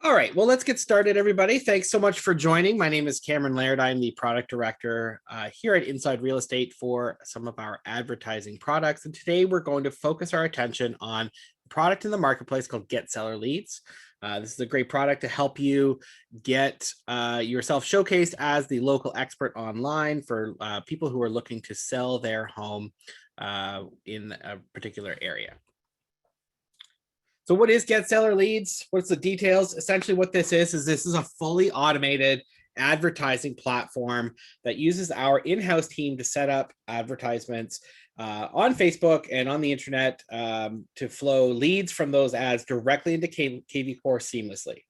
All right, well, let's get started, everybody. Thanks so much for joining. My name is Cameron Laird. I'm the product director here at Inside Real Estate for some of our advertising products. And today we're going to focus our attention on a product in the marketplace called Get Seller Leads. This is a great product to help you get yourself showcased as the local expert online for people who are looking to sell their home in a particular area. So what is Get Seller Leads? What's the details? Essentially what this is this is a fully automated advertising platform that uses our in-house team to set up advertisements on Facebook and on the internet to flow leads from those ads directly into kvCORE seamlessly.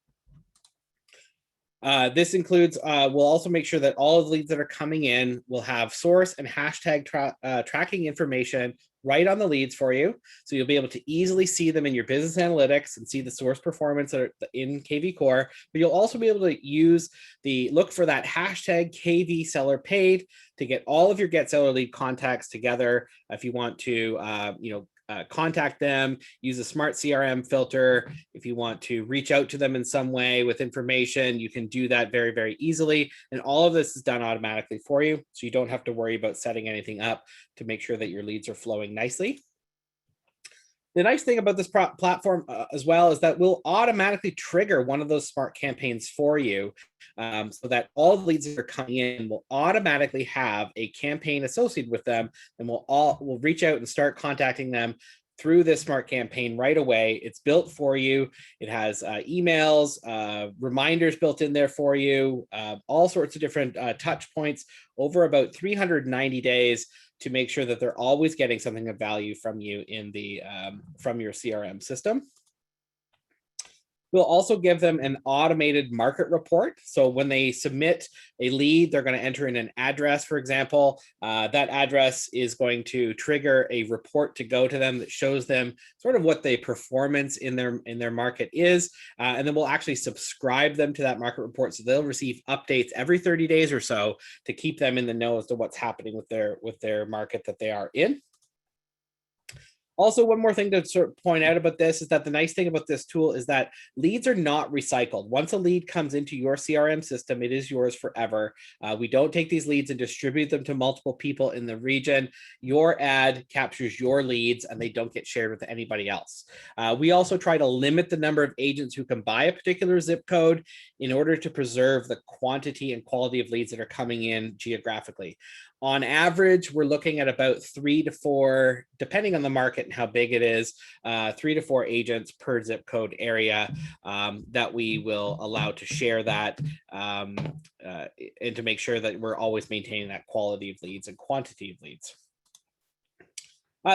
This includes, we'll also make sure that all of the leads that are coming in will have source and hashtag tracking information right on the leads for you. So you'll be able to easily see them in your business analytics and see the source performance that are in kvCORE, but you'll also be able to look for that hashtag kvSellerPaid to get all of your Get Seller Lead contacts together. If you want to, contact them, use a smart CRM filter. If you want to reach out to them in some way with information, you can do that very, very easily. And all of this is done automatically for you. So you don't have to worry about setting anything up to make sure that your leads are flowing nicely. The nice thing about this platform as well is that we'll automatically trigger one of those smart campaigns for you so that all the leads that are coming in will automatically have a campaign associated with them, and we'll reach out and start contacting them through this smart campaign right away. It's built for you. It has emails, reminders built in there for you, all sorts of different touch points over about 390 days to make sure that they're always getting something of value from you in the from your CRM system. We'll also give them an automated market report. So when they submit a lead, they're going to enter in an address, for example. That address is going to trigger a report to go to them that shows them sort of what the performance in their market is. And then we'll actually subscribe them to that market report. So they'll receive updates every 30 days or so to keep them in the know as to what's happening with their market that they are in. Also, one more thing to sort of point out about this is that the nice thing about this tool is that leads are not recycled. Once a lead comes into your CRM system, it is yours forever. We don't take these leads and distribute them to multiple people in the region. Your ad captures your leads and they don't get shared with anybody else. We also try to limit the number of agents who can buy a particular zip code in order to preserve the quantity and quality of leads that are coming in geographically. On average, we're looking at about 3 to 4, depending on the market and how big it is, 3 to 4 agents per zip code area that we will allow to share that and to make sure that we're always maintaining that quality of leads and quantity of leads.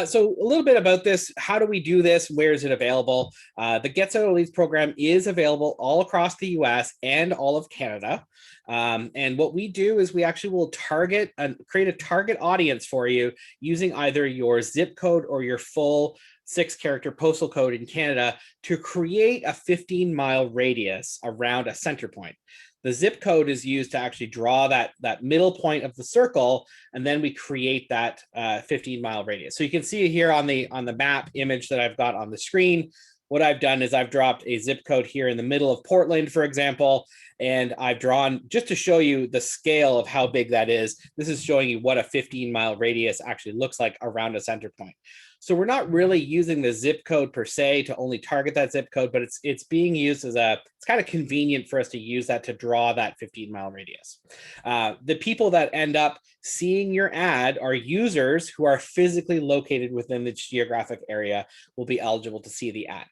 So a little bit about this. How do we do this? Where is it available? The Get Seller Leads program is available all across the US and all of Canada. And what we do is we actually will target and create a target audience for you using either your zip code or your full 6-character postal code in Canada to create a 15-mile radius around a center point. The zip code is used to actually draw that middle point of the circle, and then we create that 15-mile radius. So you can see here on the map image that I've got on the screen, what I've done is I've dropped a zip code here in the middle of Portland, for example, and I've drawn, just to show you the scale of how big that is, this is showing you what a 15-mile radius actually looks like around a center point. So we're not really using the zip code per se to only target that zip code, but it's being used as it's kind of convenient for us to use that to draw that 15-mile radius. The people that end up seeing your ad are users who are physically located within the geographic area will be eligible to see the ad.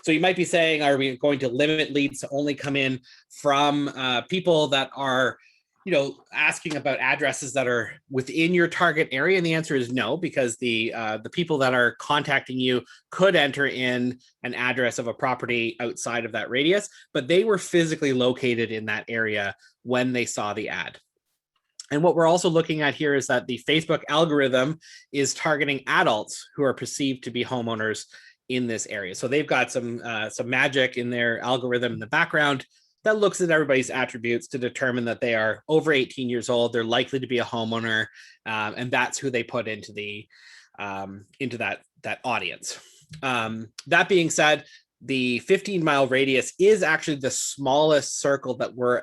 So you might be saying, are we going to limit leads to only come in from people that are asking about addresses that are within your target area? And the answer is no, because the people that are contacting you could enter in an address of a property outside of that radius, but they were physically located in that area when they saw the ad. And what we're also looking at here is that the Facebook algorithm is targeting adults who are perceived to be homeowners in this area. So they've got some magic in their algorithm in the background that looks at everybody's attributes to determine that they are over 18 years old, they're likely to be a homeowner, and that's who they put into that audience. That being said, the 15-mile radius is actually the smallest circle that we're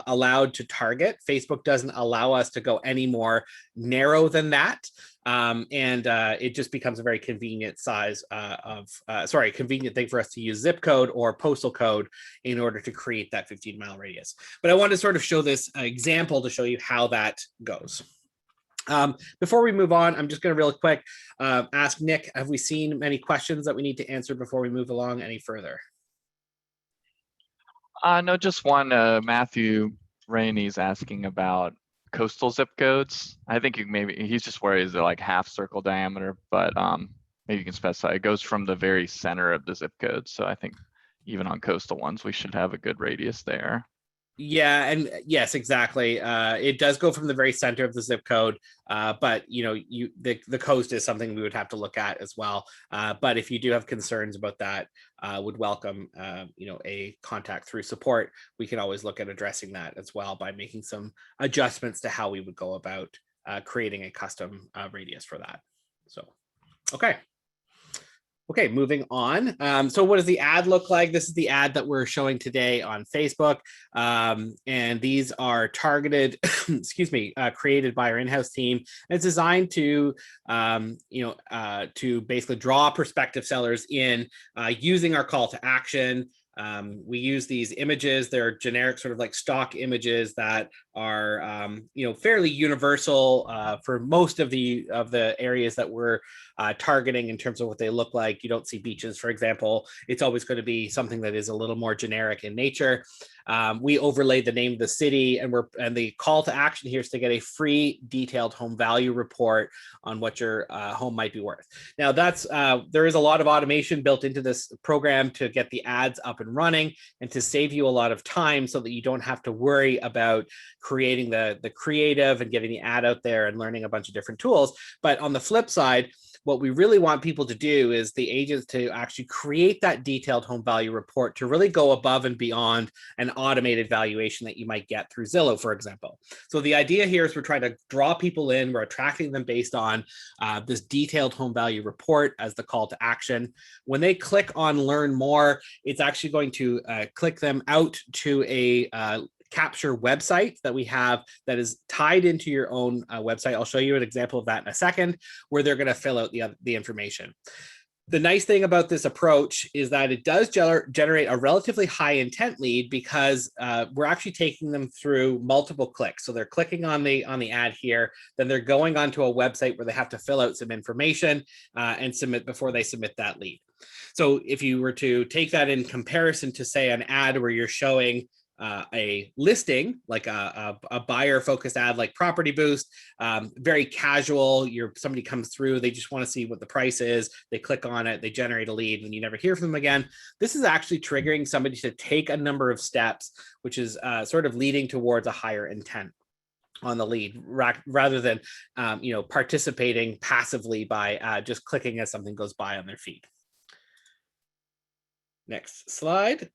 allowed to target. Facebook doesn't allow us to go any more narrow than that. It just becomes a very convenient convenient thing for us to use zip code or postal code in order to create that 15-mile radius. But I wanted to sort of show this example to show you how that goes. Before we move on, I'm just going to real quick ask Nick, have we seen many questions that we need to answer before we move along any further? No, just one. Matthew Rainey's asking about coastal zip codes. I think he's just worried is it like half circle diameter, but maybe you can specify. It goes from the very center of the zip code. So I think even on coastal ones, we should have a good radius there. Yeah, and yes, exactly. It does go from the very center of the zip code, but the coast is something we would have to look at as well. But if you do have concerns about that, would welcome a contact through support. We can always look at addressing that as well by making some adjustments to how we would go about creating a custom radius for that. So, okay. Okay, moving on. So what does the ad look like? This is the ad that we're showing today on Facebook. And these are targeted, created by our in-house team. And it's designed to, to basically draw prospective sellers in using our call to action. We use these images. They're generic sort of like stock images that are, fairly universal for most of the areas that we're targeting in terms of what they look like. You don't see beaches, for example. It's always going to be something that is a little more generic in nature. We overlaid the name of the city, and the call to action here is to get a free detailed home value report on what your home might be worth. Now there is a lot of automation built into this program to get the ads up and running and to save you a lot of time so that you don't have to worry about creating the creative and getting the ad out there and learning a bunch of different tools. But on the flip side, what we really want people to do is the agents to actually create that detailed home value report to really go above and beyond an automated valuation that you might get through Zillow, for example. So the idea here is we're trying to draw people in, we're attracting them based on this detailed home value report as the call to action. When they click on learn more, it's actually going to click them out to a capture website that we have that is tied into your own website. I'll show you an example of that in a second, where they're going to fill out the information. The nice thing about this approach is that it does generate a relatively high intent lead because we're actually taking them through multiple clicks. So they're clicking on the ad here, then they're going onto a website where they have to fill out some information and submit before they submit that lead. So if you were to take that in comparison to, say, an ad where you're showing a listing, like a buyer focused ad like Property Boost, very casual. Somebody comes through, they just want to see what the price is, they click on it, they generate a lead, and you never hear from them again. This is actually triggering somebody to take a number of steps, which is sort of leading towards a higher intent on the lead rather than participating passively by just clicking as something goes by on their feed. Next slide.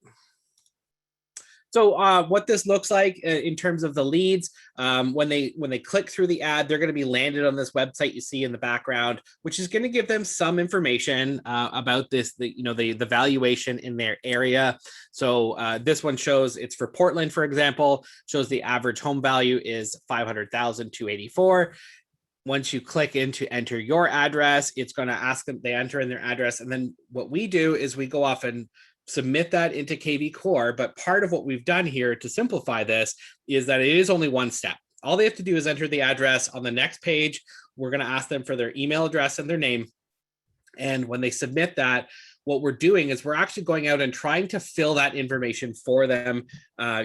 So what this looks like in terms of the leads, when they click through the ad, they're going to be landed on this website you see in the background, which is going to give them some information about the valuation in their area. So this one shows it's for Portland, for example, shows the average home value is $500,284. Once you click into enter your address, it's going to ask them, they enter in their address. And then what we do is we go off and submit that into kvCORE. But part of what we've done here to simplify this is that it is only one step. All they have to do is enter the address. On the next page, we're going to ask them for their email address and their name. And when they submit that, what we're doing is we're actually going out and trying to fill that information for them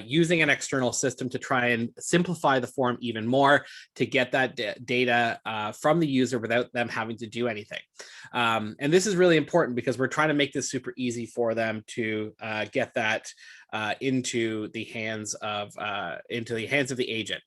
using an external system to try and simplify the form even more to get that data from the user without them having to do anything. And this is really important because we're trying to make this super easy for them to get that into the hands of the agent.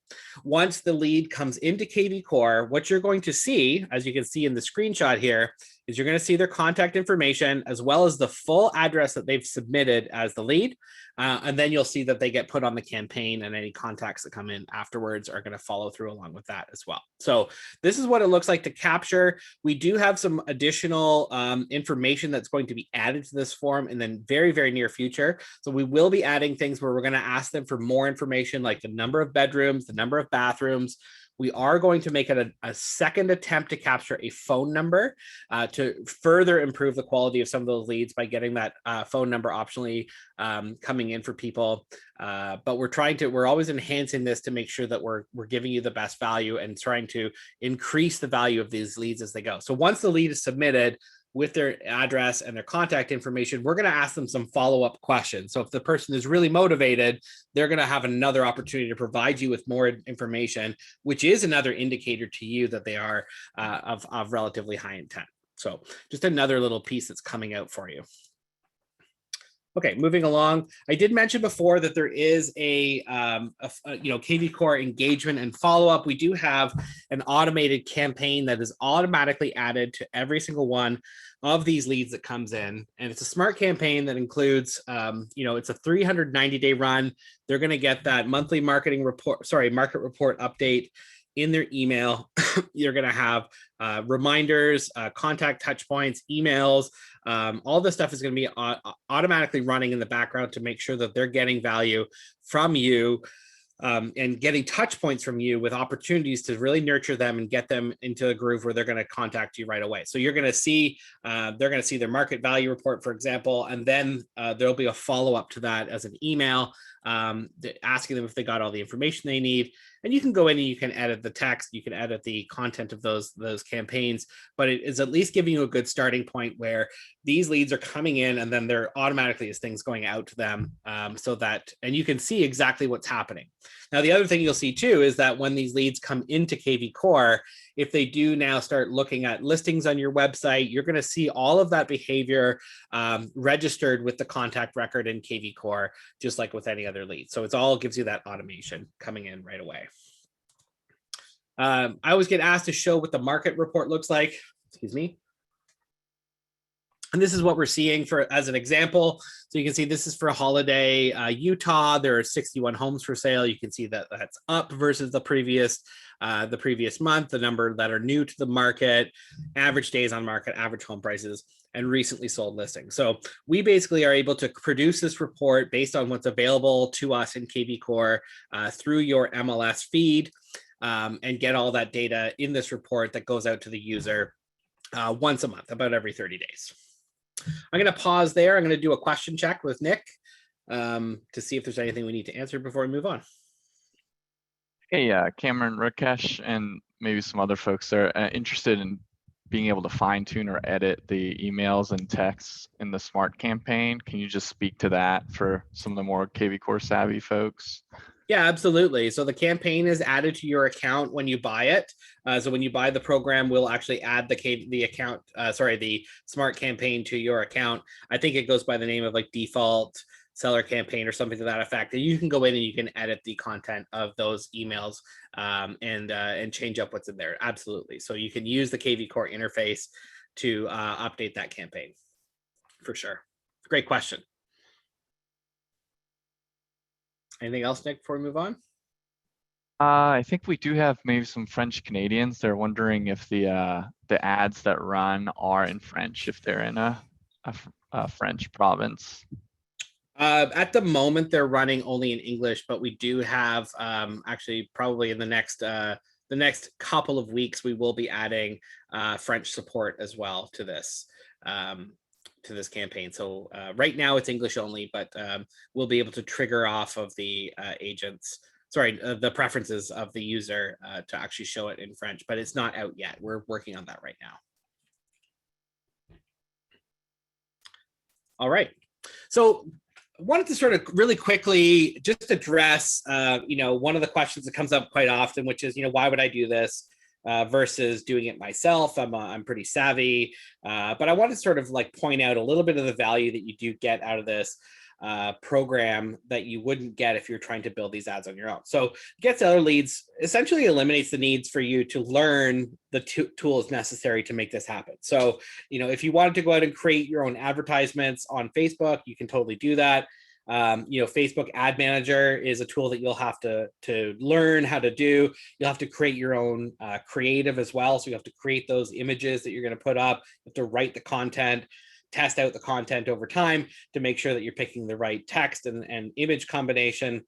Once the lead comes into kvCORE, what you're going to see, as you can see in the screenshot here, is you're going to see their contact information as as well as the full address that they've submitted as the lead. And then you'll see that they get put on the campaign, and any contacts that come in afterwards are going to follow through along with that as well. So this is what it looks like to capture. We do have some additional information that's going to be added to this form in the very, very near future. So we will be adding things where we're going to ask them for more information, like the number of bedrooms, the number of bathrooms. We are going to make it a second attempt to capture a phone number to further improve the quality of some of those leads by getting that phone number optionally coming in for people. But we're always enhancing this to make sure that we're giving you the best value and trying to increase the value of these leads as they go. So once the lead is submitted with their address and their contact information, we're going to ask them some follow-up questions. So if the person is really motivated, they're going to have another opportunity to provide you with more information, which is another indicator to you that they are of relatively high intent. So just another little piece that's coming out for you. Okay, moving along. I did mention before that there is a kvCORE engagement and follow-up. We do have an automated campaign that is automatically added to every single one of these leads that comes in, and it's a smart campaign that includes, it's a 390-day run. They're going to get that monthly market report update in their email. You're going to have reminders, contact touch points, emails. All this stuff is going to be automatically running in the background to make sure that they're getting value from you and getting touch points from you with opportunities to really nurture them and get them into a groove where they're going to contact you right away. So you're going to see, they're going to see their market value report, for example, and then there'll be a follow-up to that as an email asking them if they got all the information they need. And you can go in and you can edit the text, you can edit the content of those campaigns, but it is at least giving you a good starting point where these leads are coming in and then they're automatically as things going out to them and you can see exactly what's happening. Now, the other thing you'll see too is that when these leads come into kvCORE, if they do now start looking at listings on your website, you're going to see all of that behavior registered with the contact record in kvCORE, just like with any other lead. So it's all gives you that automation coming in right away. I always get asked to show what the market report looks like. Excuse me. And this is what we're seeing as an example. So you can see this is for Holiday, Utah. There are 61 homes for sale. You can see that that's up versus the previous month, the number that are new to the market, average days on market, average home prices, and recently sold listings. So we basically are able to produce this report based on what's available to us in kvCORE through your MLS feed and get all that data in this report that goes out to the user once a month, about every 30 days. I'm going to pause there. I'm going to do a question check with Nick to see if there's anything we need to answer before we move on. Hey, Cameron, Rakesh, and maybe some other folks are interested in being able to fine tune or edit the emails and texts in the smart campaign. Can you just speak to that for some of the more kvCORE savvy folks? Yeah, absolutely. So the campaign is added to your account when you buy it. So when you buy the program, we'll actually add the smart campaign to your account. I think it goes by the name of like default seller campaign or something to that effect. And you can go in and you can edit the content of those emails and change up what's in there. Absolutely. So you can use the kvCORE interface to update that campaign for sure. Great question. Anything else, Nick, before we move on? I think we do have maybe some French Canadians. They're wondering if the ads that run are in French, if they're in a French province. At the moment, they're running only in English, but we do have actually probably in the next couple of weeks, we will be adding French support as well to this campaign. So right now it's English only, but we'll be able to trigger off of the the preferences of the user to actually show it in French, but it's not out yet. We're working on that right now. All right. So I wanted to sort of really quickly just address, one of the questions that comes up quite often, which is, why would I do this versus doing it myself? I'm pretty savvy, but I want to sort of like point out a little bit of the value that you do get out of this. program that you wouldn't get if you're trying to build these ads on your own. So Get Seller Leads essentially eliminates the needs for you to learn the tools necessary to make this happen. So, if you wanted to go out and create your own advertisements on Facebook, you can totally do that. Facebook Ad Manager is a tool that you'll have to learn how to do. You'll have to create your own creative as well. So you have to create those images that you're going to put up. You have to write the content, test out the content over time to make sure that you're picking the right text and image combination.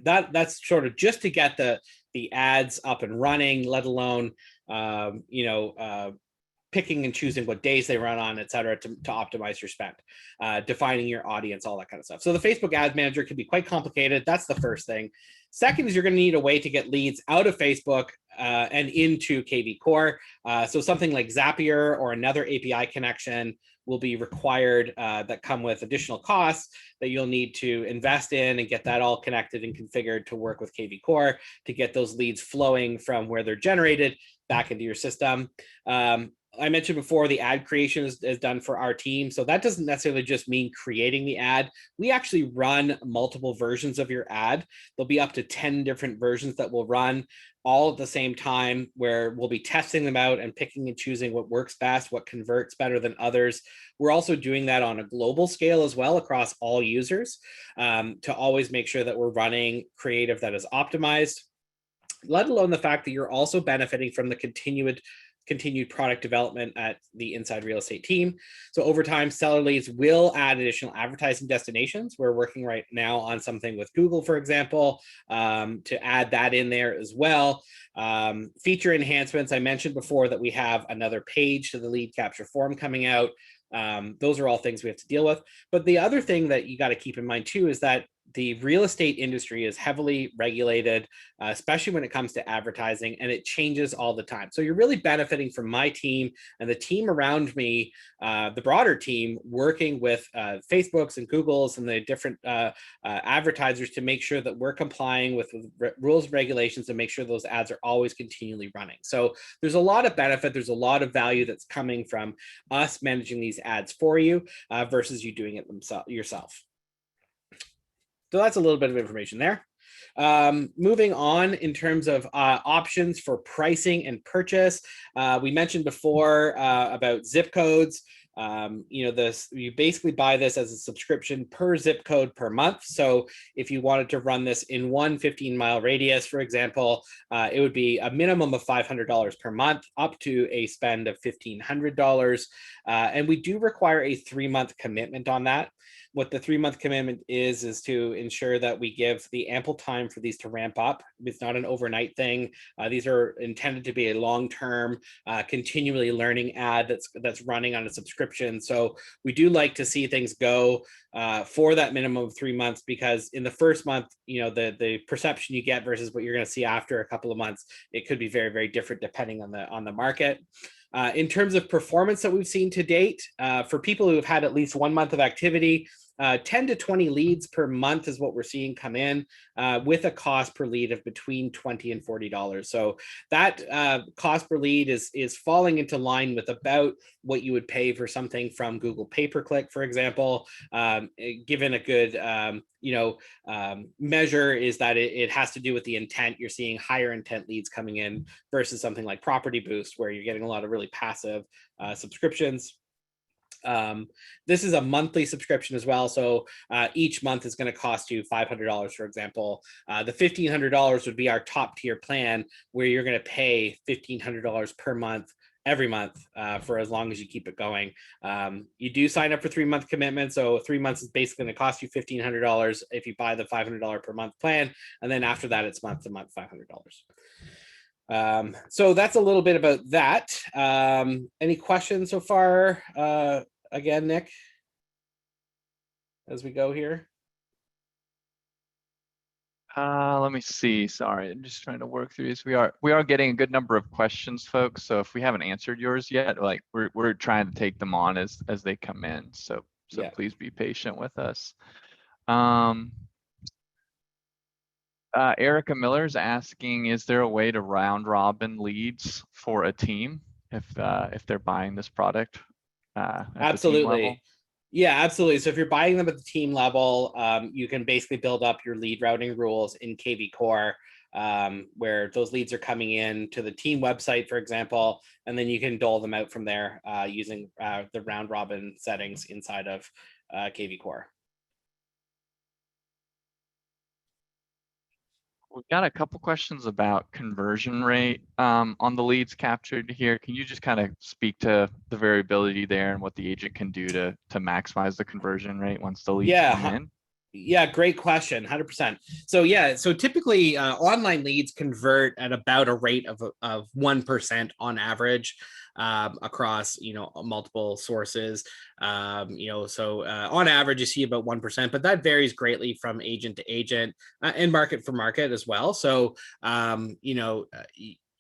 That's sort of just to get the ads up and running, let alone picking and choosing what days they run on, et cetera, to optimize your spend, defining your audience, all that kind of stuff. So the Facebook Ads Manager can be quite complicated. That's the first thing. Second is you're going to need a way to get leads out of Facebook and into kvCORE. So something like Zapier or another API connection will be required that come with additional costs that you'll need to invest in and get that all connected and configured to work with kvCORE to get those leads flowing from where they're generated back into your system. I mentioned before the ad creation is done for our team. So that doesn't necessarily just mean creating the ad. We actually run multiple versions of your ad. There'll be up to 10 different versions that will run all at the same time, where we'll be testing them out and picking and choosing what works best, what converts better than others. We're also doing that on a global scale as well across all users to always make sure that we're running creative that is optimized, let alone the fact that you're also benefiting from the continued product development at the Inside Real Estate team. So over time, Seller Leads will add additional advertising destinations. We're working right now on something with Google, for example, to add that in there as well. Feature enhancements, I mentioned before that we have another page to the lead capture form coming out. Those are all things we have to deal with. But the other thing that you got to keep in mind too is that the real estate industry is heavily regulated, especially when it comes to advertising, and it changes all the time. So you're really benefiting from my team and the team around me, the broader team, working with Facebooks and Googles and the different advertisers to make sure that we're complying with rules and regulations and make sure those ads are always continually running. So there's a lot of benefit. There's a lot of value that's coming from us managing these ads for you versus you doing it yourself. So that's a little bit of information there. Moving on in terms of options for pricing and purchase, we mentioned before about zip codes. You basically buy this as a subscription per zip code per month. So if you wanted to run this in one 15-mile radius, for example, it would be a minimum of $500 per month up to a spend of $1,500. And we do require a 3-month commitment on that. What the 3-month commitment is to ensure that we give the ample time for these to ramp up. It's not an overnight thing. These are intended to be a long-term, continually learning ad that's running on a subscription. So we do like to see things go for that minimum of 3 months, because in the first month, the perception you get versus what you're going to see after a couple of months, it could be very, very different depending on the market. In terms of performance that we've seen to date, for people who have had at least 1 month of activity, 10 to 20 leads per month is what we're seeing come in with a cost per lead of between $20 and $40. So that cost per lead is falling into line with about what you would pay for something from Google pay-per-click, for example. Given a good measure is that it has to do with the intent. You're seeing higher intent leads coming in versus something like Property Boost, where you're getting a lot of really passive subscriptions. This is a monthly subscription as well. So each month is going to cost you $500, for example. The $1,500 would be our top tier plan, where you're going to pay $1,500 per month every month for as long as you keep it going. You do sign up for 3-month commitment. So 3 months is basically going to cost you $1,500 if you buy the $500 per month plan. And then after that, it's month to month $500. So that's a little bit about that. Any questions so far? Again, Nick, as we go here. Let me see. Sorry, I'm just trying to work through this. We are getting a good number of questions, folks. So if we haven't answered yours yet, like we're trying to take them on as they come in. So yeah. Please be patient with us. Erica Miller's asking, is there a way to round robin leads for a team if they're buying this product? Absolutely. Yeah, absolutely. So if you're buying them at the team level, you can basically build up your lead routing rules in kvCORE, where those leads are coming in to the team website, for example, and then you can dole them out from there using the round robin settings inside of kvCORE. We've got a couple questions about conversion rate on the leads captured here. Can you just kind of speak to the variability there and what the agent can do to maximize the conversion rate once the leads come in? Yeah, great question. 100%. So yeah, so typically online leads convert at about a rate of 1% on average across, multiple sources. So on average, you see about 1%, but that varies greatly from agent to agent and market for market as well. So,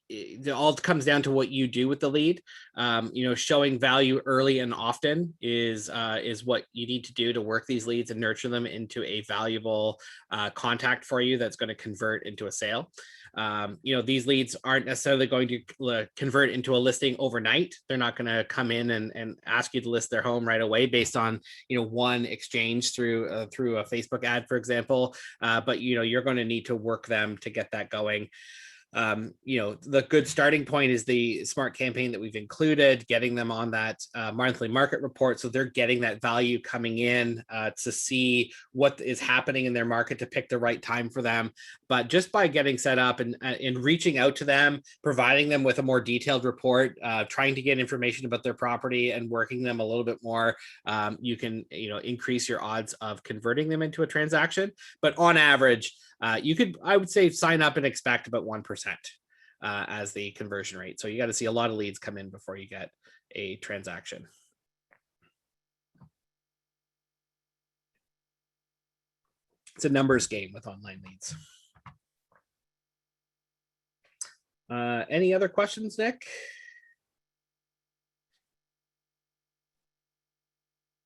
it all comes down to what you do with the lead. Showing value early and often is what you need to do to work these leads and nurture them into a valuable contact for you that's going to convert into a sale. These leads aren't necessarily going to convert into a listing overnight. They're not going to come in and ask you to list their home right away based on one exchange through a Facebook ad, for example. But you're going to need to work them to get that going. The good starting point is the smart campaign that we've included, getting them on that monthly market report. So they're getting that value coming in to see what is happening in their market to pick the right time for them. But just by getting set up and reaching out to them, providing them with a more detailed report, trying to get information about their property and working them a little bit more, you can, increase your odds of converting them into a transaction. But on average, I would say, sign up and expect about 1% as the conversion rate. So you got to see a lot of leads come in before you get a transaction. It's a numbers game with online leads. Any other questions, Nick?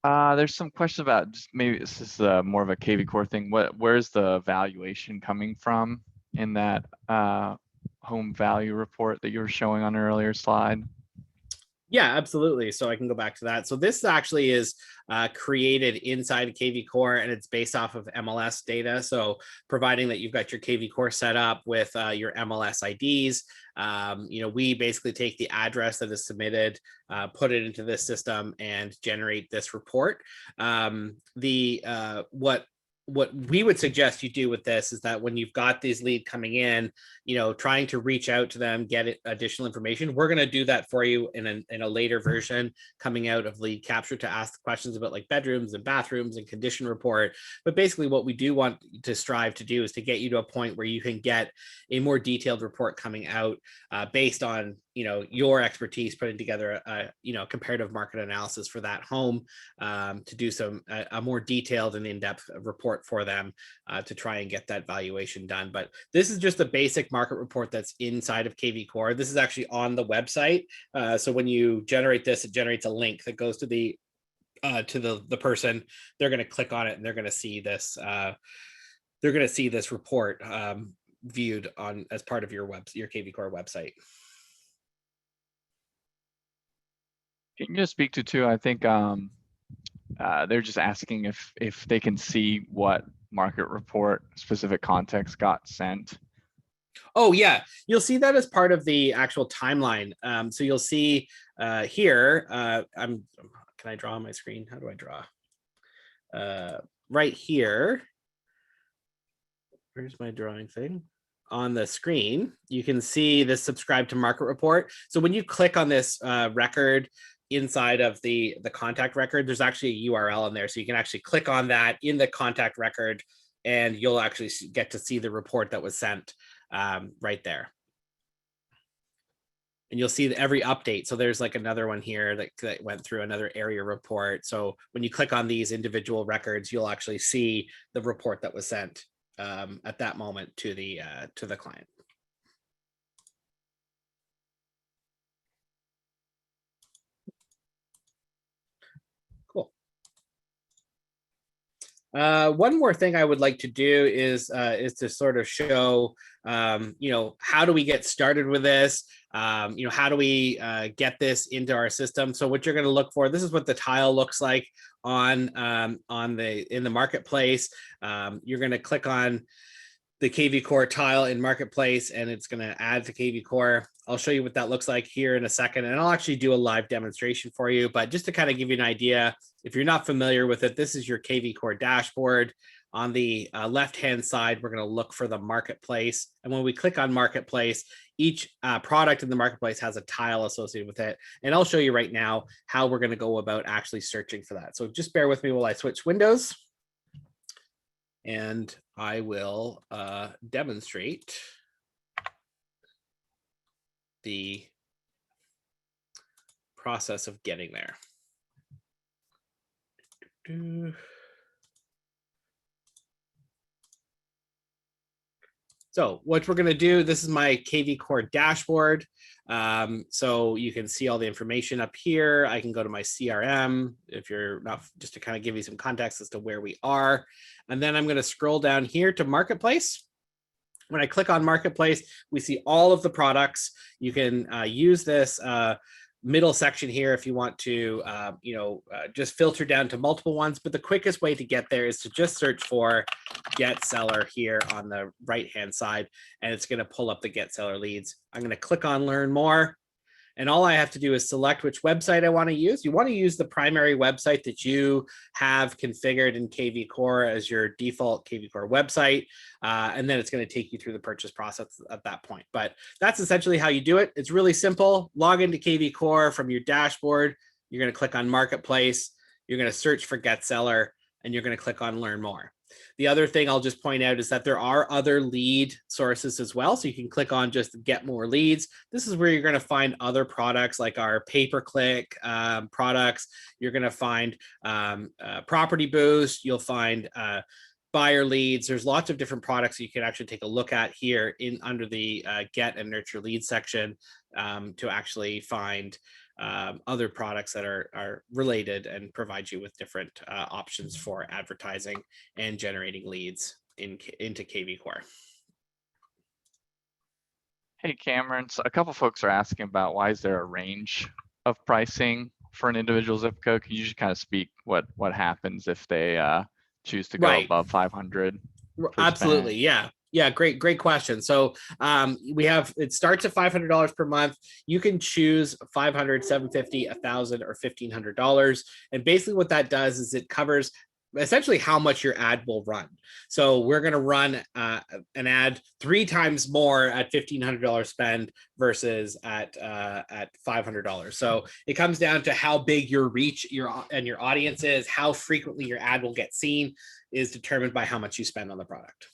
There's some questions about just maybe this is more of a kvCORE thing. Where's the valuation coming from in that home value report that you were showing on an earlier slide? Yeah, absolutely. So I can go back to that. So this actually is created inside of kvCORE, and it's based off of MLS data. So providing that you've got your kvCORE set up with your MLS IDs, we basically take the address that is submitted, put it into this system, and generate this report. What we would suggest you do with this is that when you've got these lead coming in, trying to reach out to them, get additional information. We're going to do that for you in a later version coming out of lead capture to ask questions about like bedrooms and bathrooms and condition report. But basically what we do want to strive to do is to get you to a point where you can get a more detailed report coming out based on your expertise, putting together a comparative market analysis for that home to do a more detailed and in-depth report for them to try and get that valuation done. But this is just a basic market report that's inside of kvCORE. This is actually on the website. So when you generate this, it generates a link that goes to the person. They're going to click on it and they're going to see this. They're going to see this report viewed on as part of your kvCORE website. Can you just speak to too? I think they're just asking if they can see what market report specific context got sent. Oh yeah, you'll see that as part of the actual timeline. So you'll see here. Can I draw on my screen? How do I draw? Right here. Where's my drawing thing? On the screen, you can see the subscribe to market report. So when you click on this record inside of the contact record, there's actually a URL in there. So you can actually click on that in the contact record and you'll actually get to see the report that was sent right there. And you'll see every update. So there's like another one here that went through another area report. So when you click on these individual records, you'll actually see the report that was sent at that moment to the client. Cool. One more thing I would like to do is to sort of show, how do we get started with this? How do we get this into our system? So what you're going to look for, this is what the tile looks like in the marketplace. You're going to click on the kvCORE tile in marketplace, and it's going to add to kvCORE. I'll show you what that looks like here in a second, and I'll actually do a live demonstration for you. But just to kind of give you an idea, if you're not familiar with it, this is your kvCORE dashboard. On the left-hand side, we're going to look for the marketplace. And when we click on marketplace, each product in the marketplace has a tile associated with it. And I'll show you right now how we're going to go about actually searching for that. So just bear with me while I switch windows. And I will demonstrate the process of getting there. So what we're going to do, this is my kvCORE dashboard. So you can see all the information up here. I can go to my CRM if you're not, just to kind of give you some context as to where we are. And then I'm going to scroll down here to Marketplace. When I click on Marketplace, we see all of the products. You can use this middle section here if you want to, just filter down to multiple ones. But the quickest way to get there is to just search for Get Seller here on the right-hand side, and it's going to pull up the Get Seller leads. I'm going to click on Learn More. And all I have to do is select which website I want to use. You want to use the primary website that you have configured in kvCORE as your default kvCORE website. And then it's going to take you through the purchase process at that point. But that's essentially how you do it. It's really simple. Log into kvCORE from your dashboard. You're going to click on Marketplace. You're going to search for Get Seller, and you're going to click on Learn More. The other thing I'll just point out is that there are other lead sources as well. So you can click on just Get More Leads. This is where you're going to find other products like our pay-per-click products. You're going to find Property Boost. You'll find buyer leads. There's lots of different products you can actually take a look at here under the Get and Nurture Lead section to actually find other products that are related and provide you with different options for advertising and generating leads into kvCORE. Hey, Cameron, so a couple folks are asking about why is there a range of pricing for an individual zip code? Can you just kind of speak what happens if they choose to go above 500? Absolutely, yeah. Yeah, great question. So it starts at $500 per month. You can choose $500, $750, $1,000, or $1,500. And basically what that does is it covers essentially how much your ad will run. So we're going to run an ad 3 times more at $1,500 spend versus at $500. So it comes down to how big your reach and your audience is. How frequently your ad will get seen is determined by how much you spend on the product.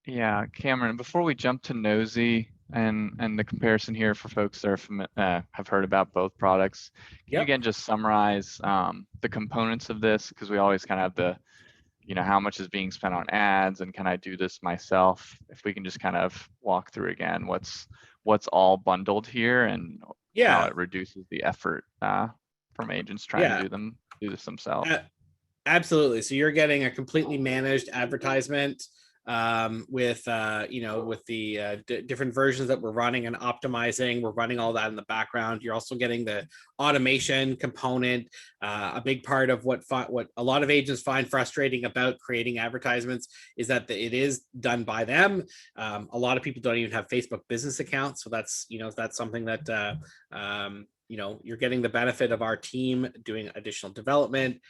Yeah, Cameron, before we jump to Nosy and the comparison here for folks that are have heard about both products, can you again just summarize the components of this? Because we always kind of have the, how much is being spent on ads and can I do this myself? If we can just kind of walk through again what's all bundled here and how it reduces the effort from agents trying to do this themselves. Absolutely. So you're getting a completely managed advertisement with the different versions that we're running and optimizing. We're running all that in the background. You're also getting the automation component. A big part of what a lot of agents find frustrating about creating advertisements is that it is done by them. A lot of people don't even have Facebook business accounts, so that's something that you're getting the benefit of our team doing additional development.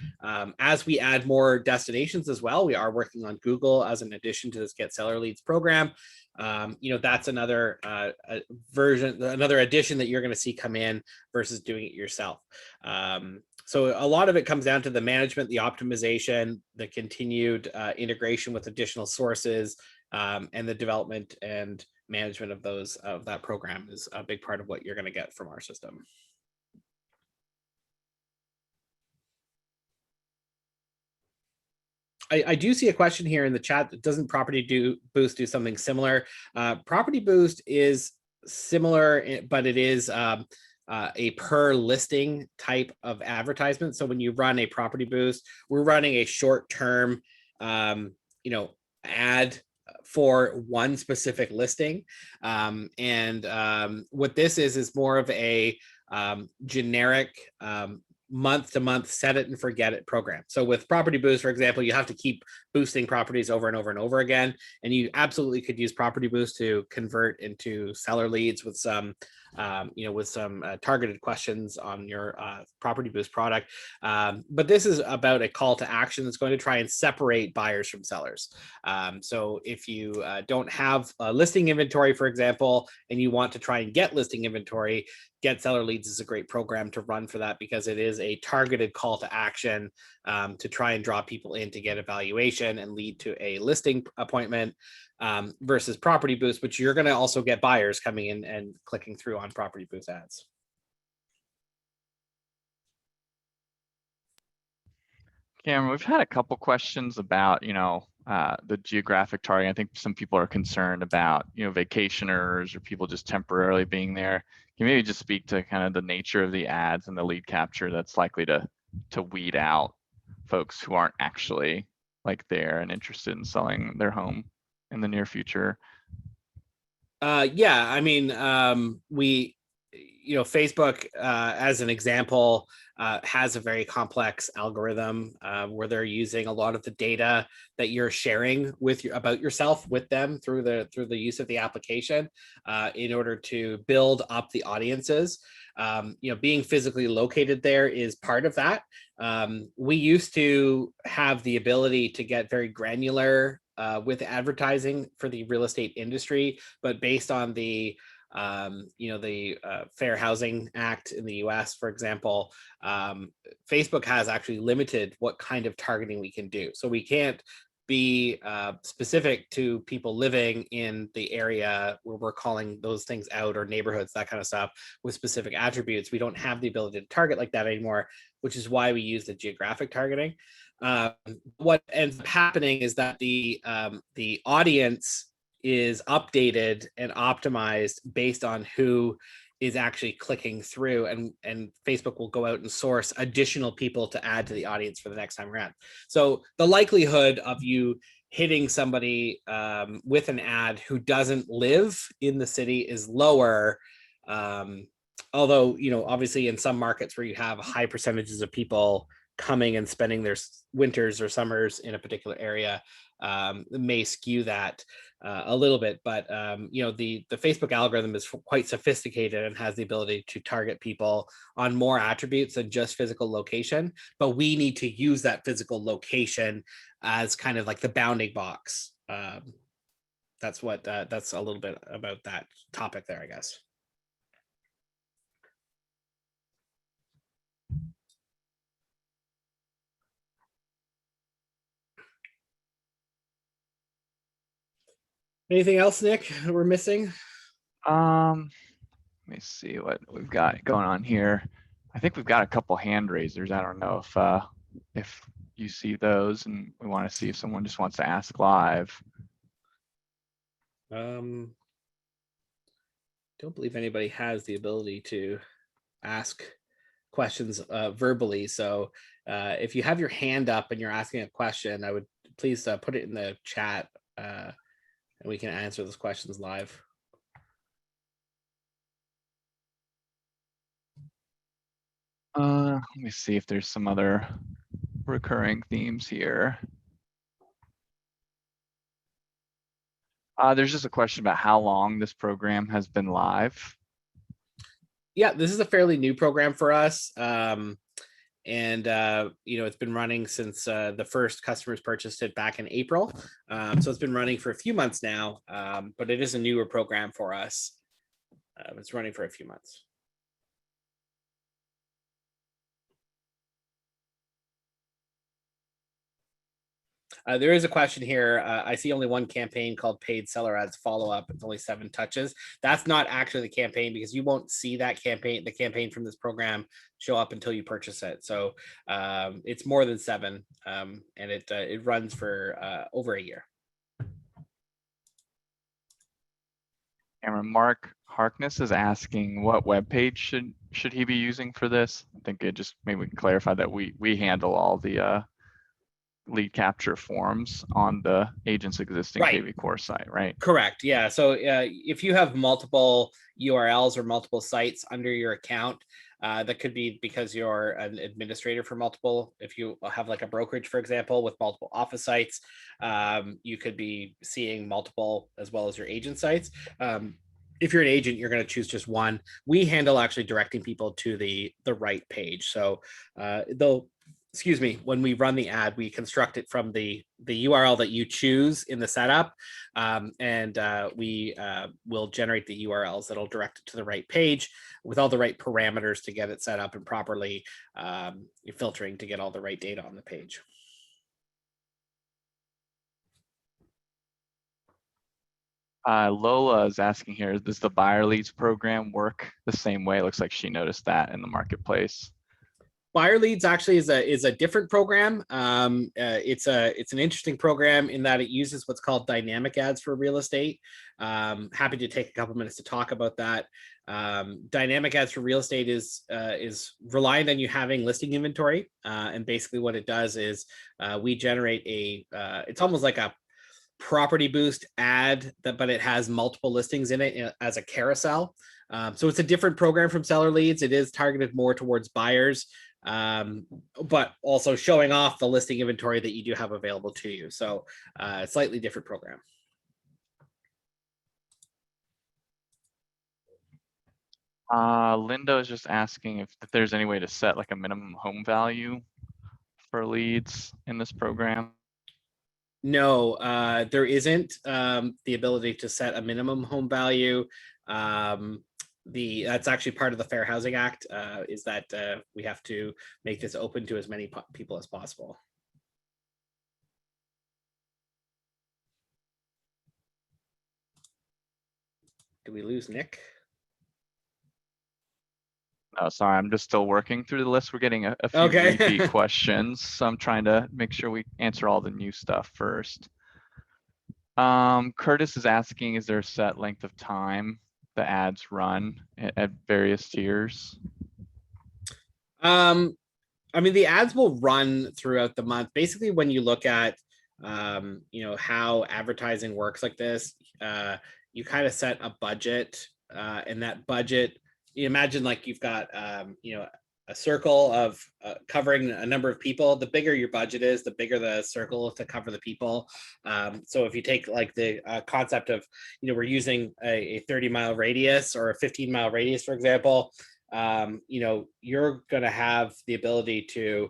As we add more destinations as well, we are working on Google as an addition to this Get Seller Leads program. That's another another addition that you're going to see come in versus doing it yourself. So a lot of it comes down to the management, the optimization, the continued integration with additional sources, and the development and management of that program is a big part of what you're going to get from our system. I do see a question here in the chat. Doesn't Property Boost do something similar? Property Boost is similar, but it is a per listing type of advertisement. So when you run a Property Boost, we're running a short-term, ad for one specific listing. What this is more of a generic month-to-month set it and forget it program. So with Property Boost, for example, you have to keep boosting properties over and over and over again. And you absolutely could use Property Boost to convert into seller leads with some targeted questions on your Property Boost product. But this is about a call to action that's going to try and separate buyers from sellers. So if you don't have a listing inventory, for example, and you want to try and get listing inventory, Get Seller Leads is a great program to run for that, because it is a targeted call to action to try and draw people in to get a valuation and lead to a listing appointment, versus Property Boost, which you're going to also get buyers coming in and clicking through on Property Boost ads. Cameron, we've had a couple questions about, the geographic targeting. I think some people are concerned about, vacationers or people just temporarily being there. Can you maybe just speak to kind of the nature of the ads and the lead capture that's likely to weed out folks who aren't actually like there and interested in selling their home in the near future? Yeah, I mean, Facebook, as an example, has a very complex algorithm where they're using a lot of the data that you're sharing about yourself with them through the use of the application in order to build up the audiences. Being physically located there is part of that. We used to have the ability to get very granular with advertising for the real estate industry, but based on the Fair Housing Act in the US, for example, Facebook has actually limited what kind of targeting we can do. So we can't be specific to people living in the area where we're calling those things out, or neighborhoods, that kind of stuff, with specific attributes. We don't have the ability to target like that anymore, which is why we use the geographic targeting. What ends up happening is that the audience is updated and optimized based on who is actually clicking through, and Facebook will go out and source additional people to add to the audience for the next time around. So the likelihood of you hitting somebody with an ad who doesn't live in the city is lower. Although, obviously in some markets where you have high percentages of people coming and spending their winters or summers in a particular area, may skew that a little bit. But the Facebook algorithm is quite sophisticated and has the ability to target people on more attributes than just physical location. But we need to use that physical location as kind of like the bounding box. That's a little bit about that topic there, I guess. Anything else, Nick, we're missing? Let me see what we've got going on here. I think we've got a couple hand raisers. I don't know if you see those, and we want to see if someone just wants to ask live. Don't believe anybody has the ability to ask questions verbally. So if you have your hand up and you're asking a question, I would please put it in the chat and we can answer those questions live. Let me see if there's some other recurring themes here. There's just a question about how long this program has been live. Yeah, this is a fairly new program for us. It's been running since the first customers purchased it back in April. So it's been running for a few months now, but it is a newer program for us. It's running for a few months. There is a question here. I see only one campaign called Paid Seller Ads Follow-Up. It's only 7 touches. That's not actually the campaign, because you won't see the campaign from this program show up until you purchase it. So it's more than 7, and it runs for over a year. Cameron, Mark Harkness is asking what web page should he be using for this. I think it just maybe we can clarify that we handle all the lead capture forms on the agent's existing Right. kvCORE site, right? Correct. Yeah. So if you have multiple URLs or multiple sites under your account, that could be because you're an administrator for multiple. If you have like a brokerage, for example, with multiple office sites, you could be seeing multiple as well as your agent sites. If you're an agent, you're going to choose just one. We handle actually directing people to the right page. So they'll excuse me, when we run the ad, we construct it from the URL that you choose in the setup, and we will generate the URLs that'll direct it to the right page with all the right parameters to get it set up and properly filtering to get all the right data on the page. Lola is asking here, does the buyer leads program work the same way? It looks like she noticed that in the marketplace. Buyer leads actually is a different program. It's an interesting program in that it uses what's called dynamic ads for real estate. Happy to take a couple minutes to talk about that. Dynamic ads for real estate is reliant on you having listing inventory, and basically what it does is we generate it's almost like a property boost ad but it has multiple listings in it as a carousel. So it's a different program from seller leads. It is targeted more towards buyers, but also showing off the listing inventory that you do have available to you. So slightly different program. Linda is just asking if there's any way to set like a minimum home value for leads in this program. No, there isn't the ability to set a minimum home value. That's actually part of the Fair Housing Act, is that we have to make this open to as many people as possible. Did we lose Nick? Oh, sorry, I'm just still working through the list. We're getting a few Okay. repeat questions, so I'm trying to make sure we answer all the new stuff first. Curtis is asking, is there a set length of time the ads run at various tiers? I mean, the ads will run throughout the month. Basically, when you look at, how advertising works like this, you kind of set a budget, and that budget, you imagine like you've got, a circle of covering a number of people. The bigger your budget is, the bigger the circle to cover the people. So if you take like the concept of, we're using a 30-mile radius or a 15-mile radius, for example, you're going to have the ability to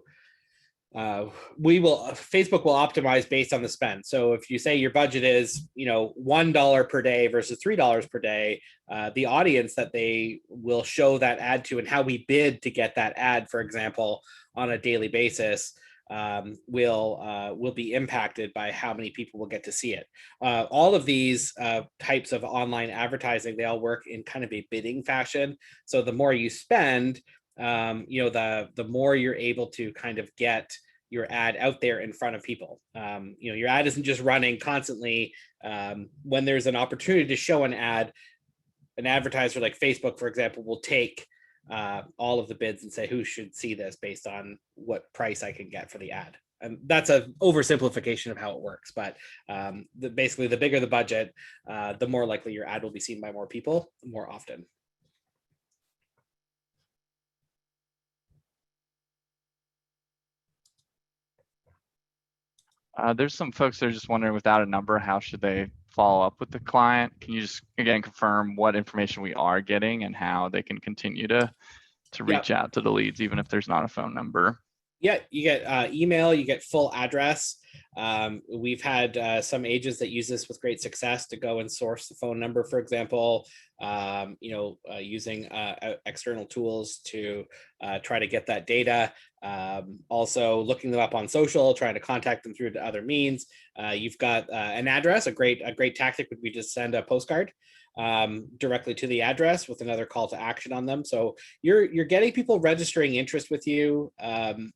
Facebook will optimize based on the spend. So if you say your budget is, $1 per day versus $3 per day, the audience that they will show that ad to and how we bid to get that ad, for example, on a daily basis, will be impacted by how many people will get to see it. All of these types of online advertising, they all work in kind of a bidding fashion. So the more you spend, the more you're able to kind of get your ad out there in front of people. Your ad isn't just running constantly. When there's an opportunity to show an ad, an advertiser like Facebook, for example, will take all of the bids and say who should see this based on what price I can get for the ad. And that's an oversimplification of how it works. But basically, the bigger the budget, the more likely your ad will be seen by more people more often. There's some folks that are just wondering, without a number, how should they follow up with the client? Can you just, again, confirm what information we are getting and how they can continue to reach out to the leads, even if there's not a phone number? Yeah, you get email, you get full address. We've had some agents that use this with great success to go and source the phone number, for example, using external tools to try to get that data. Also looking them up on social, trying to contact them through other means. You've got an address. A great tactic would be to send a postcard directly to the address with another call to action on them. So you're getting people registering interest with you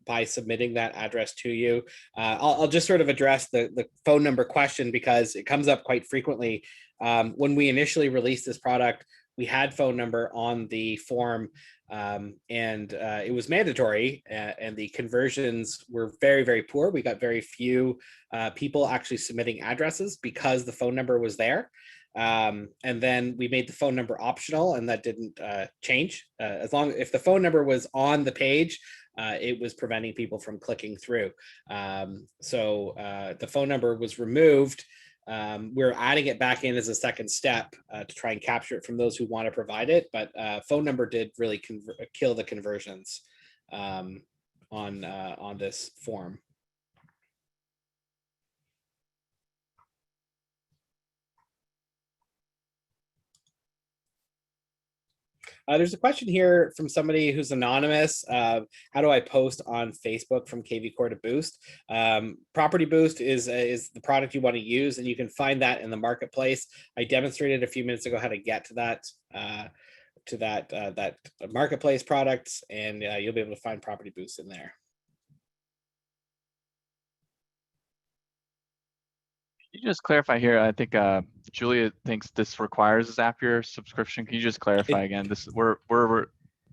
by submitting that address to you. I'll just sort of address the phone number question because it comes up quite frequently. When we initially released this product, we had phone number on the form, and it was mandatory, and the conversions were very, very poor. We got very few people actually submitting addresses because the phone number was there. And then we made the phone number optional, and that didn't change. As long if the phone number was on the page, it was preventing people from clicking through. So the phone number was removed. We're adding it back in as a second step to try and capture it from those who want to provide it. But phone number did really kill the conversions on this form. There's a question here from somebody who's anonymous. How do I post on Facebook from kvCORE to Boost? Property Boost is the product you want to use, and you can find that in the marketplace. I demonstrated a few minutes ago how to get to that marketplace products, and you'll be able to find Property Boost in there. Can you just clarify here? I think Julia thinks this requires a Zapier subscription. Can you just clarify again? This we're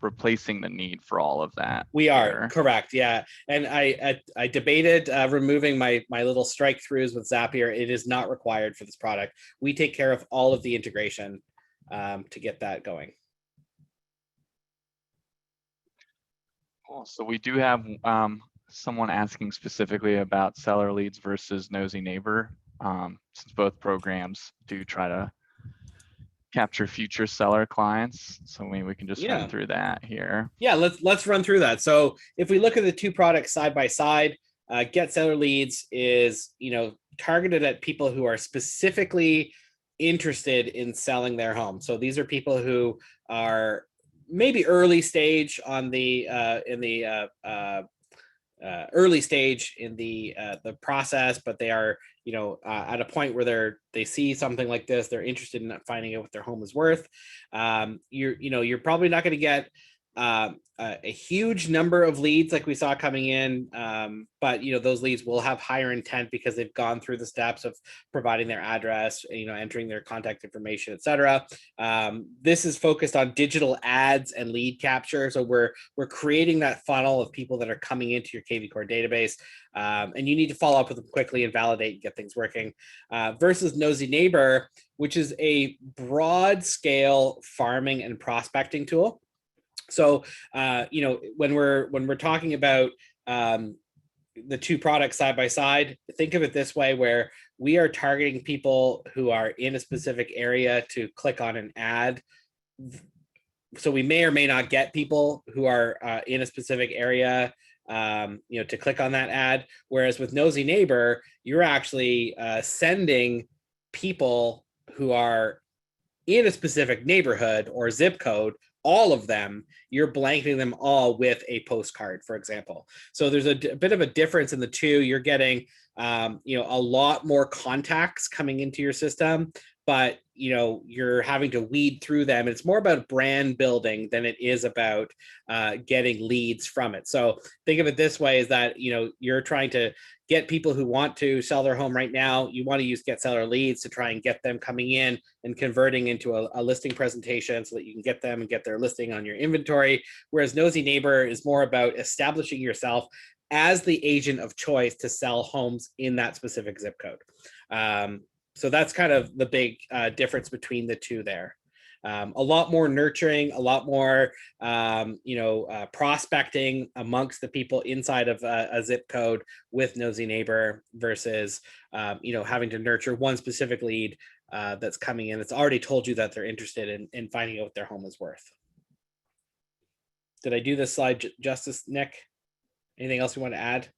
replacing the need for all of that. We are correct, yeah. And I debated removing my little strike throughs with Zapier. It is not required for this product. We take care of all of the integration to get that going. Cool. So we do have someone asking specifically about seller leads versus Nosy Neighbor. Since both programs do try to capture future seller clients, so maybe we can just run through that here. Yeah, let's run through that. So if we look at the two products side by side, Get Seller Leads is targeted at people who are specifically interested in selling their home. So these are people who are maybe early stage on the early stage in the process, but they are at a point where they see something like this, they're interested in finding out what their home is worth. You're probably not going to get a huge number of leads like we saw coming in, but those leads will have higher intent because they've gone through the steps of providing their address, entering their contact information, etc. This is focused on digital ads and lead capture, so we're creating that funnel of people that are coming into your kvCORE database, and you need to follow up with them quickly and validate and get things working. Versus Nosy Neighbor, which is a broad scale farming and prospecting tool. So, when we're talking about the two products side by side, think of it this way, where we are targeting people who are in a specific area to click on an ad. So we may or may not get people who are in a specific area, to click on that ad. Whereas with Nosy Neighbor, you're actually sending people who are in a specific neighborhood or zip code, all of them, you're blanketing them all with a postcard, for example. So there's a bit of a difference in the two. You're getting, a lot more contacts coming into your system, but you're having to weed through them. It's more about brand building than it is about getting leads from it. So think of it this way, is that you're trying to get people who want to sell their home right now. You want to use Get Seller Leads to try and get them coming in and converting into a listing presentation so that you can get them and get their listing on your inventory. Whereas Nosy Neighbor is more about establishing yourself as the agent of choice to sell homes in that specific zip code. So that's kind of the big difference between the two there. A lot more nurturing, a lot more, prospecting amongst the people inside of a zip code with Nosy Neighbor versus, having to nurture one specific lead that's coming in. It's already told you that they're interested in finding out what their home is worth. Did I do this slide justice, Nick? Anything else you want to add?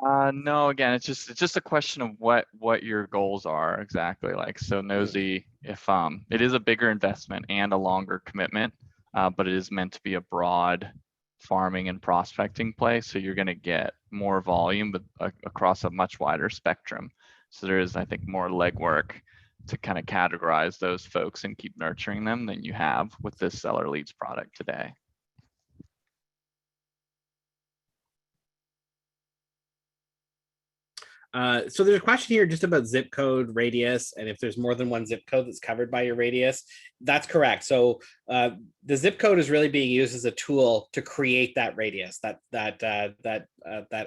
No, again, it's just a question of what your goals are exactly. Like, so Nosy, if it is a bigger investment and a longer commitment, but it is meant to be a broad farming and prospecting play, so you're going to get more volume, but across a much wider spectrum. So there is, I think, more legwork to kind of categorize those folks and keep nurturing them than you have with this Seller Leads product today. So there's a question here just about zip code radius, and if there's more than one zip code that's covered by your radius. That's correct. So the zip code is really being used as a tool to create that radius, that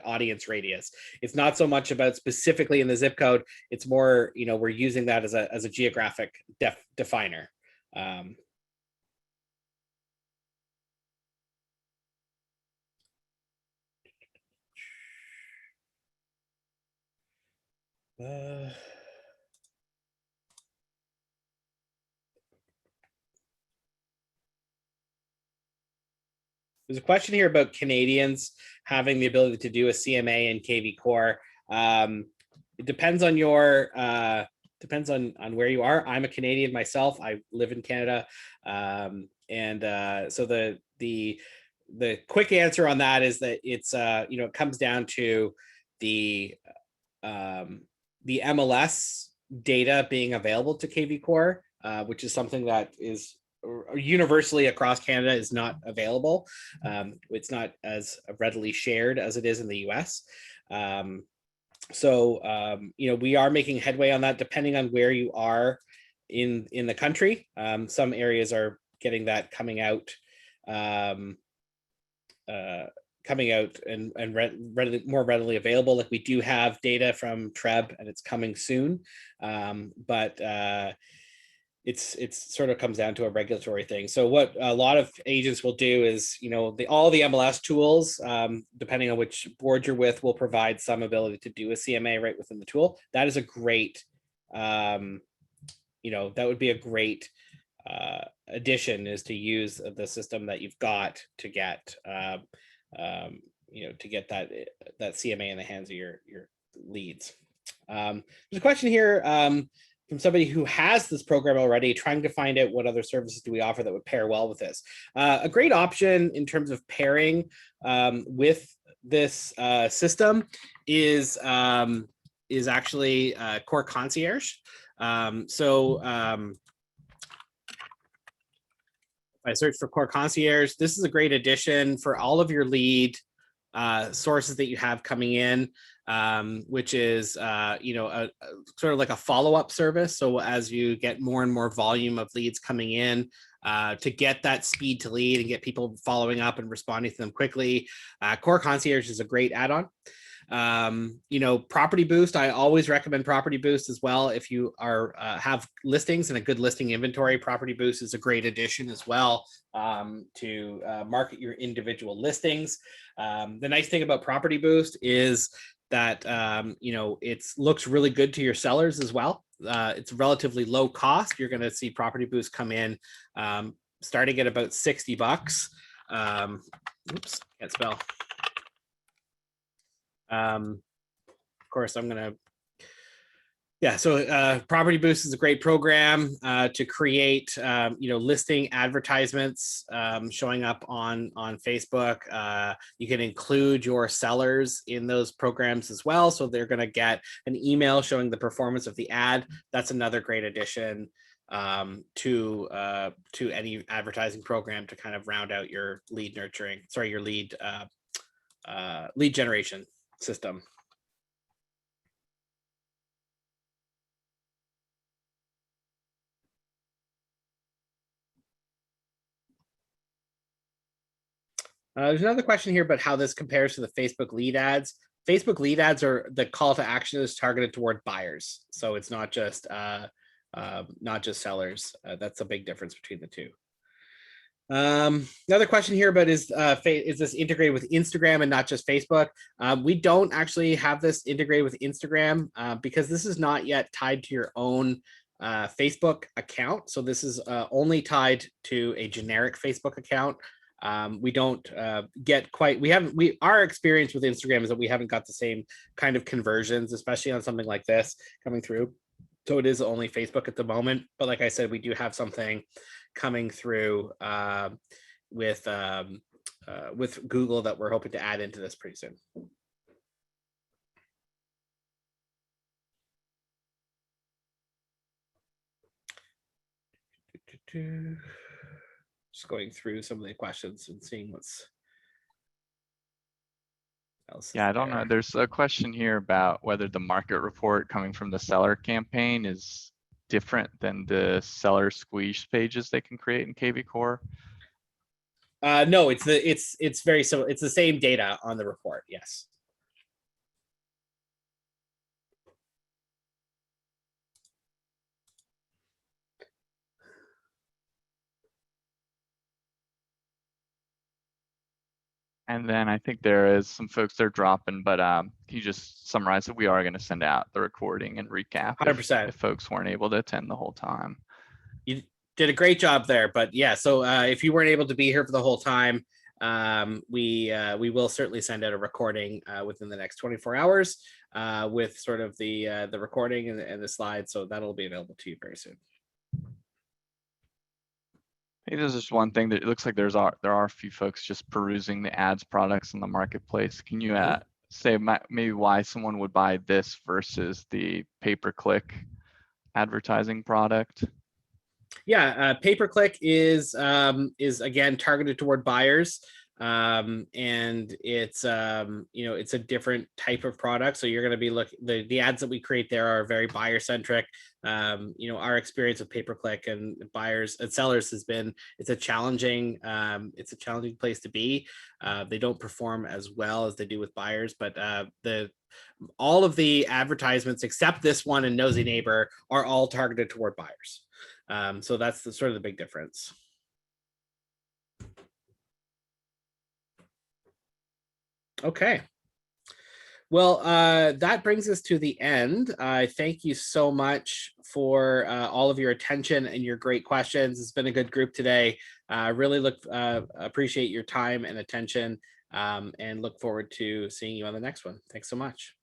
audience radius. It's not so much about specifically in the zip code. It's more, we're using that as a geographic definer. There's a question here about Canadians having the ability to do a CMA and kvCORE. It depends on your depends on where you are. I'm a Canadian myself. I live in Canada, so the quick answer on that is that it's it comes down to the MLS data being available to kvCORE, which is something that is universally across Canada is not available. It's not as readily shared as it is in the US. We are making headway on that depending on where you are in the country. Some areas are getting that coming out and more readily available. Like we do have data from TREB and it's coming soon, but it's sort of comes down to a regulatory thing. So what a lot of agents will do is, all the MLS tools, depending on which board you're with, will provide some ability to do a CMA right within the tool. That is a great, that would be a great addition, is to use the system that you've got to get, to get that CMA in the hands of your leads. There's a question here from somebody who has this program already, trying to find out what other services do we offer that would pair well with this. A great option in terms of pairing with this system is actually Core Concierge. I search for Core Concierge. This is a great addition for all of your lead sources that you have coming in, which is sort of like a follow-up service. So as you get more and more volume of leads coming in, to get that speed to lead and get people following up and responding to them quickly, Core Concierge is a great add-on. Property Boost, I always recommend Property Boost as well. If you are have listings and a good listing inventory, Property Boost is a great addition as well to market your individual listings. The nice thing about Property Boost is that it looks really good to your sellers as well. It's relatively low cost. You're going to see Property Boost come in starting at about $60. Oops, can't spell. Of course, I'm going to, so Property Boost is a great program to create, listing advertisements showing up on Facebook. You can include your sellers in those programs as well. So they're going to get an email showing the performance of the ad. That's another great addition to any advertising program to kind of round out your lead generation system. There's another question here about how this compares to the Facebook lead ads. Facebook lead ads are the call to action is targeted toward buyers, so it's not just sellers. That's a big difference between the two. Another question here about is this integrated with Instagram and not just Facebook? We don't actually have this integrated with Instagram because this is not yet tied to your own Facebook account. So this is only tied to a generic Facebook account. We don't get quite, our experience with Instagram is that we haven't got the same kind of conversions, especially on something like this coming through. So it is only Facebook at the moment. But like I said, we do have something coming through with Google that we're hoping to add into this pretty soon. Just going through some of the questions and seeing what's else Yeah, is I don't know. there? There's a question here about whether the market report coming from the seller campaign is different than the seller squeeze pages they can create in kvCORE. No, it's very similar. It's the same data on the report. Yes. And then I think there is some folks they're dropping, but can you just summarize that we are going to send out the recording and recap 100%. if folks weren't able to attend the whole time. You did a great job there, but yeah. So if you weren't able to be here for the whole time, we will certainly send out a recording within the next 24 hours with sort of the recording and the slides. So that'll be available to you very soon. Maybe there's just one thing that it looks like there are a few folks just perusing the ads products in the marketplace. Can you say maybe why someone would buy this versus the pay-per-click advertising product? Yeah, pay-per-click is again targeted toward buyers, and it's it's a different type of product. So you're going to be the ads that we create there are very buyer centric. Our experience with pay-per-click and buyers and sellers has been it's a challenging place to be. They don't perform as well as they do with buyers, but all of the advertisements except this one and Nosy Neighbor are all targeted toward buyers. So that's the sort of the big difference. Okay. Well, that brings us to the end. Thank you so much for all of your attention and your great questions. It's been a good group today. Really appreciate your time and attention, and look forward to seeing you on the next one. Thanks so much.